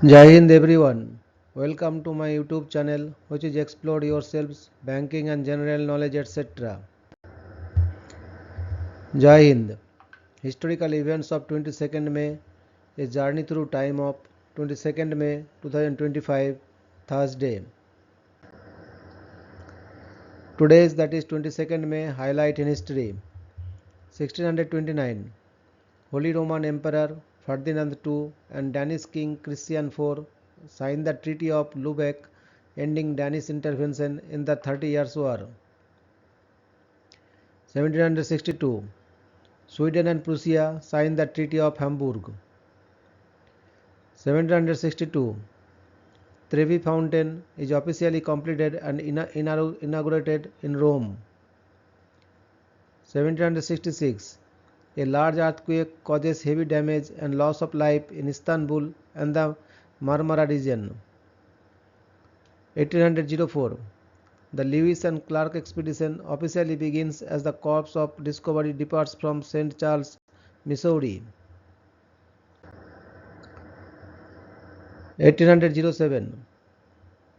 Jai Hind everyone. Welcome to my YouTube channel which is Explore Yourselves, Banking and General Knowledge etc. Jai Hind. Historical events of 22nd May, a journey through time of 22nd May 2025, Thursday. Today's, that is 22nd May, highlight in history. 1629, Holy Roman Emperor Ferdinand II and Danish King Christian IV signed the Treaty of Lubeck, ending Danish intervention in the 30 Years' War. 1762, Sweden and Prussia signed the Treaty of Hamburg. 1762, Trevi Fountain is officially completed and inaugurated in Rome. 1766, a large earthquake causes heavy damage and loss of life in Istanbul and the Marmara region. 1804, the Lewis and Clark expedition officially begins as the Corps of Discovery departs from St. Charles, Missouri. 1807,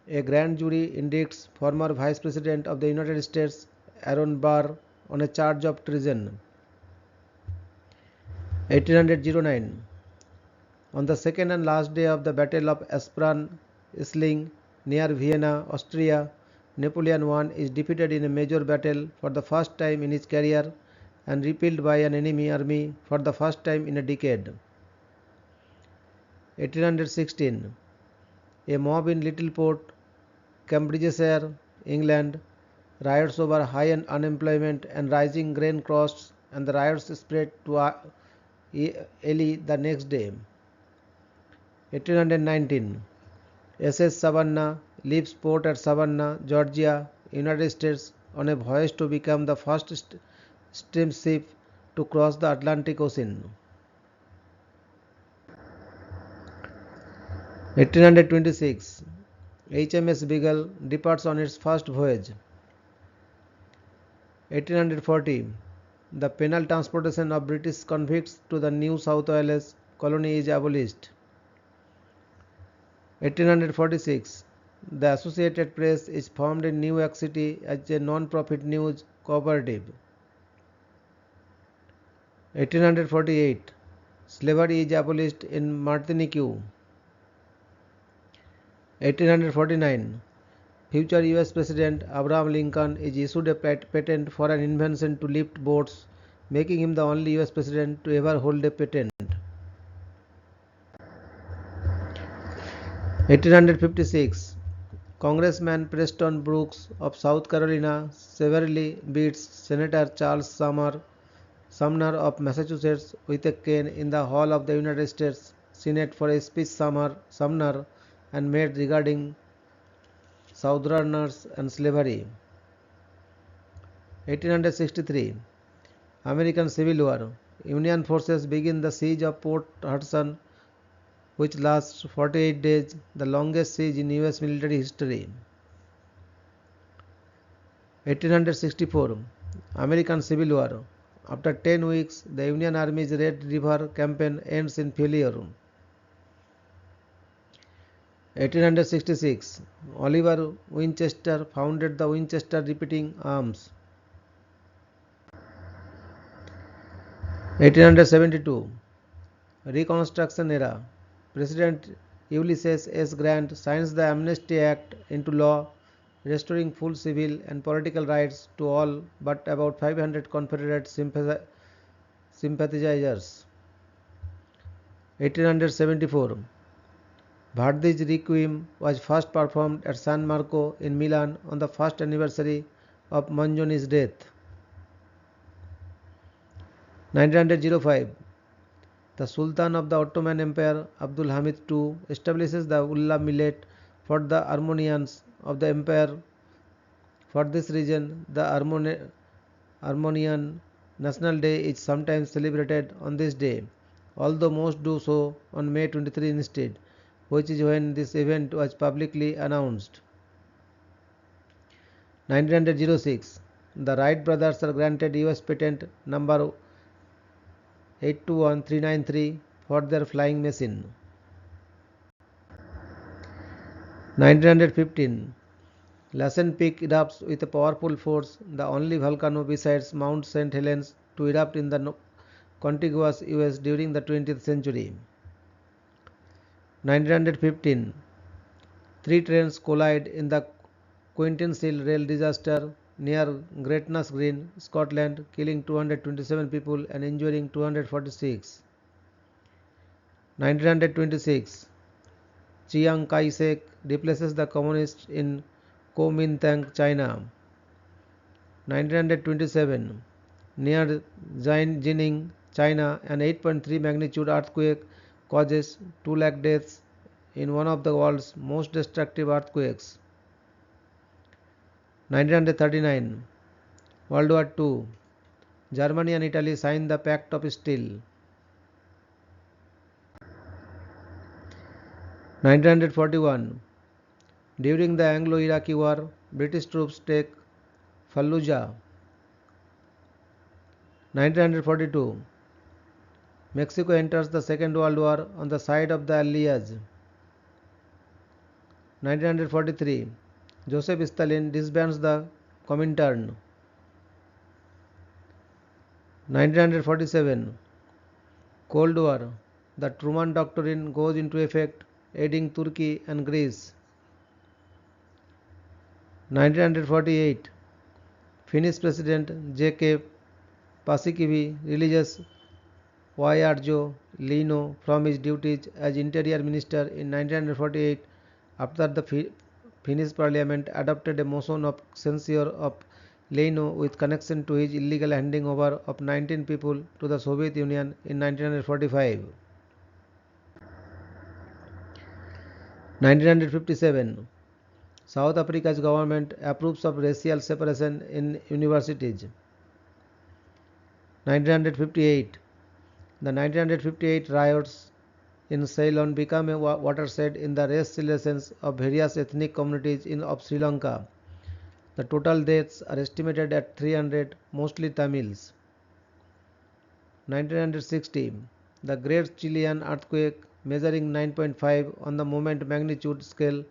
a grand jury indicts former Vice President of the United States Aaron Burr on a charge of treason. 1809, on the second and last day of the Battle of Aspern-Essling near Vienna, Austria, Napoleon I is defeated in a major battle for the first time in his career and repelled by an enemy army for the first time in a decade. 1816, a mob in Littleport, Cambridgeshire, England, riots over high unemployment and rising grain costs, and the riots spread to Ely the next day. 1819, SS Savannah leaves port at Savannah, Georgia, United States on a voyage to become the first steamship to cross the Atlantic Ocean. 1826, HMS Beagle departs on its first voyage. 1840, the penal transportation of British convicts to the New South Wales colony is abolished. 1846, the Associated Press is formed in New York City as a non-profit news cooperative. 1848, slavery is abolished in Martinique. 1849, future US President Abraham Lincoln is issued a patent for an invention to lift boats, making him the only US President to ever hold a patent. 1856, Congressman Preston Brooks of South Carolina severely beats Senator Charles Sumner of Massachusetts with a cane in the hall of the United States Senate for a speech Sumner and made regarding Southerners and slavery. 1863, American Civil War. Union forces begin the siege of Port Hudson, which lasts 48 days, the longest siege in US military history. 1864, American Civil War. After 10 weeks, the Union Army's Red River campaign ends in failure. 1866, Oliver Winchester founded the Winchester Repeating Arms. 1872, Reconstruction Era. President Ulysses S. Grant signs the Amnesty Act into law, restoring full civil and political rights to all but about 500 Confederate sympathizers. 1874, Verdi's Requiem was first performed at San Marco in Milan on the first anniversary of Manzoni's death. 1905, the Sultan of the Ottoman Empire, Abdul Hamid II, establishes the Ullah Millet for the Armenians of the empire. For this reason, the Armenian National Day is sometimes celebrated on this day, although most do so on May 23 instead, which is when this event was publicly announced. 1906, the Wright brothers are granted US patent number 821393 for their flying machine. 1915. Lassen Peak erupts with a powerful force, the only volcano besides Mount St. Helens to erupt in the contiguous US during the 20th century. 1915. Three trains collide in the Quintenshill rail disaster near Gretna's Green, Scotland, killing 227 people and injuring 246. 1926. Chiang Kai-shek replaces the communists in Kuomintang, China. 1927. Near Jining, China, an 8.3 magnitude earthquake causes 2 lakh deaths in one of the world's most destructive earthquakes. 1939. World War II. Germany and Italy signed the Pact of Steel. 1941. During the Anglo-Iraqi War, British troops take Fallujah. 1942. Mexico enters the Second World War on the side of the Allies. 1943. Joseph Stalin disbands the Comintern. 1947. Cold War. The Truman Doctrine goes into effect, aiding Turkey and Greece. 1948. Finnish President J.K. Paasikivi releases Yrjö Leino from his duties as Interior Minister in 1948 after the Finnish Parliament adopted a motion of censure of Leino with connection to his illegal handing over of 19 people to the Soviet Union in 1945. 1957. South Africa's government approves of racial separation in universities. 1958. The 1958 riots in Ceylon became a watershed in the race relations of various ethnic communities of Sri Lanka. The total deaths are estimated at 300, mostly Tamils. 1960. The Great Chilean earthquake, measuring 9.5 on the moment magnitude scale,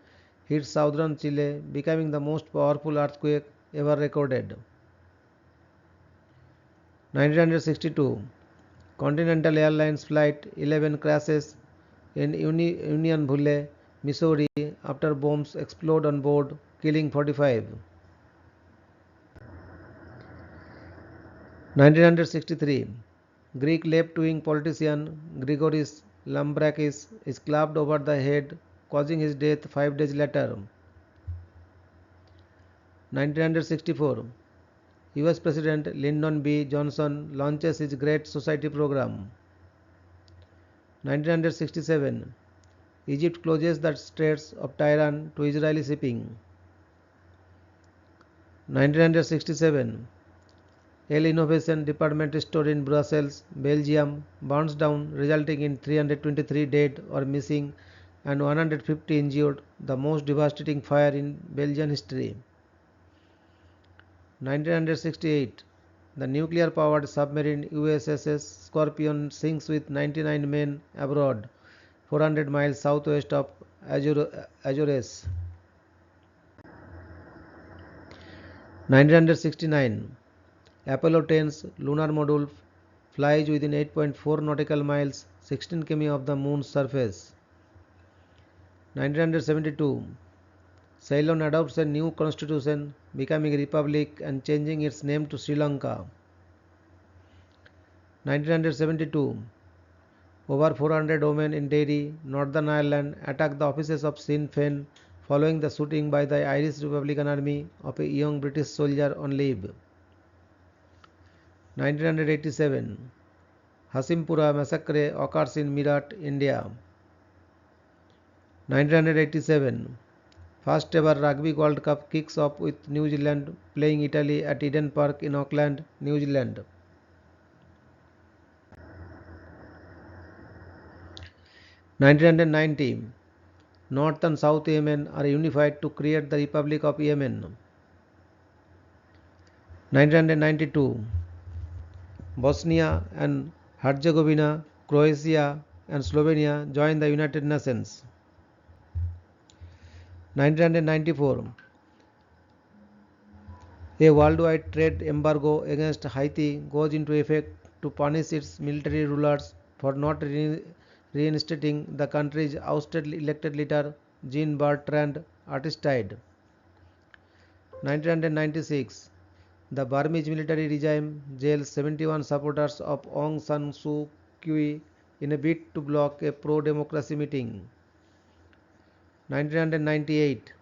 hit southern Chile, becoming the most powerful earthquake ever recorded. 1962. Continental Airlines Flight 11 crashes in Unionville, Missouri after bombs explode on board, killing 45. 1963. Greek left-wing politician Grigoris Lambrakis is clubbed over the head, causing his death 5 days later. 1964. US President Lyndon B. Johnson launches his Great Society program. 1967. Egypt closes the Straits of Tiran to Israeli shipping. 1967. El Innovation Department store in Brussels, Belgium burns down, resulting in 323 dead or missing and 150 injured, the most devastating fire in Belgian history. 1968. The nuclear-powered submarine USS Scorpion sinks with 99 men aboard, 400 miles southwest of Azores. 1969. Apollo 10's lunar module flies within 8.4 nautical miles, 16 km of the moon's surface. 1972. Ceylon adopts a new constitution, becoming a republic and changing its name to Sri Lanka. 1972. Over 400 women in Derry, Northern Ireland attacked the offices of Sinn Féin following the shooting by the Irish Republican Army of a young British soldier on leave. 1987. Hasimpura massacre occurs in Meerut, India. 1987. First ever Rugby World Cup kicks off with New Zealand playing Italy at Eden Park in Auckland, New Zealand. 1990. North and South Yemen are unified to create the Republic of Yemen. 1992. Bosnia and Herzegovina, Croatia and Slovenia join the United Nations. 1994, a worldwide trade embargo against Haiti goes into effect to punish its military rulers for not reinstating the country's ousted elected leader Jean-Bertrand Aristide. 1996, the Burmese military regime jails 71 supporters of Aung San Suu Kyi in a bid to block a pro-democracy meeting. 1998,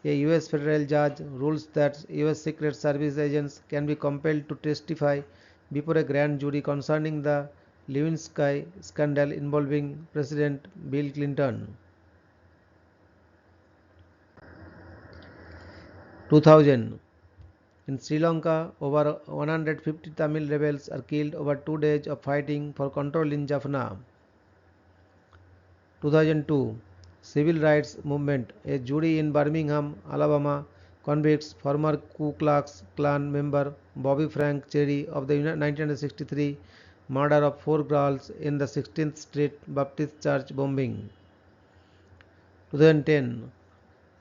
a US federal judge rules that US Secret Service agents can be compelled to testify before a grand jury concerning the Lewinsky scandal involving President Bill Clinton. 2000, in Sri Lanka, over 150 Tamil rebels are killed over 2 days of fighting for control in Jaffna. 2002, Civil Rights Movement. A jury in Birmingham, Alabama convicts former Ku Klux Klan member Bobby Frank Cherry of the 1963 murder of 4 girls in the 16th Street Baptist Church bombing. 2010,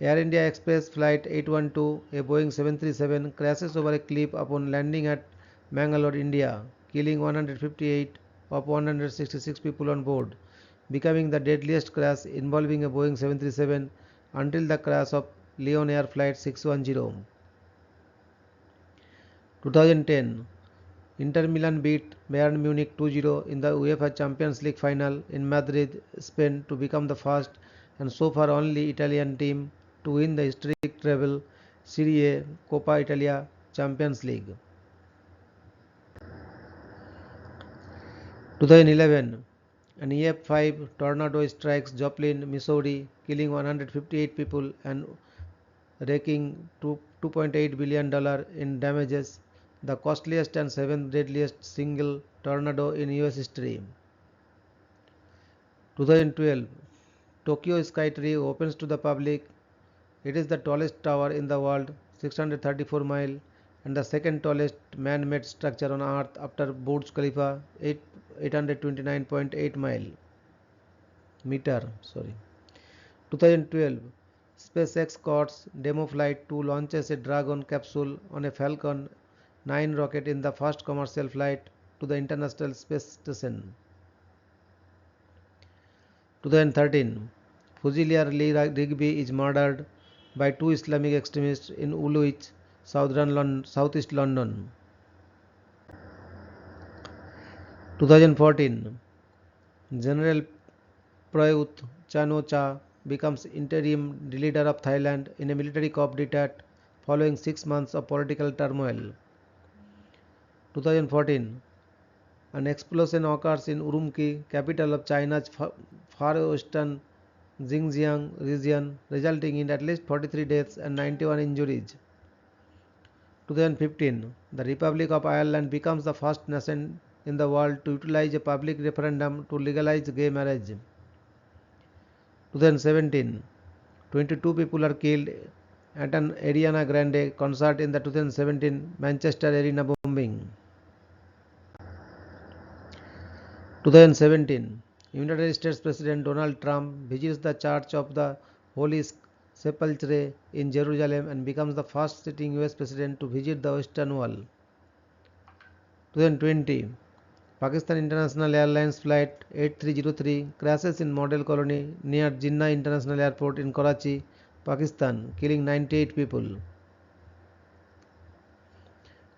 Air India Express Flight 812, a Boeing 737, crashes over a cliff upon landing at Mangalore, India, killing 158 of 166 people on board, becoming the deadliest crash involving a Boeing 737 until the crash of Lion Air Flight 610. 2010, Inter Milan beat Bayern Munich 2-0 in the UEFA Champions League final in Madrid, Spain to become the first and so far only Italian team to win the historic treble Serie A, Coppa Italia, Champions League. 2011, an EF5 tornado strikes Joplin, Missouri, killing 158 people and wreaking $2.8 billion in damages, the costliest and seventh deadliest single tornado in US history. 2012, Tokyo Skytree opens to the public. It is the tallest tower in the world, 634 miles, and the second tallest man-made structure on Earth after Burj Khalifa, 829.8 meter. 2012, SpaceX Cots demo flight 2 launches a Dragon capsule on a Falcon 9 rocket in the first commercial flight to the International Space Station. 2013, Fusilier Lee Rigby is murdered by 2 Islamic extremists in Woolwich, southeast London. 2014, General Prayut Chan-o-cha becomes interim leader of Thailand in a military coup d'etat following 6 months of political turmoil. 2014, an explosion occurs in Urumqi, capital of China's far western Xinjiang region, resulting in at least 43 deaths and 91 injuries. 2015, the Republic of Ireland becomes the first nation in the world to utilize a public referendum to legalize gay marriage. 2017, 22 people are killed at an Ariana Grande concert in the 2017 Manchester Arena bombing. 2017, United States President Donald Trump visits the Church of the Holy Sepulchre in Jerusalem and becomes the first sitting US President to visit the Western Wall. 2020, Pakistan International Airlines Flight 8303 crashes in Model Colony near Jinnah International Airport in Karachi, Pakistan, killing 98 people.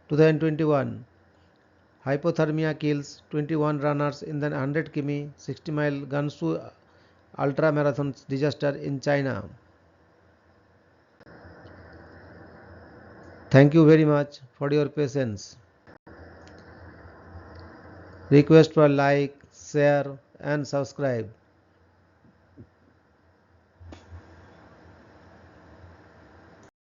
2021, hypothermia kills 21 runners in the 100 km 60-mile Gansu ultra marathon disaster in China. Thank you very much for your patience. Request for like, share and subscribe.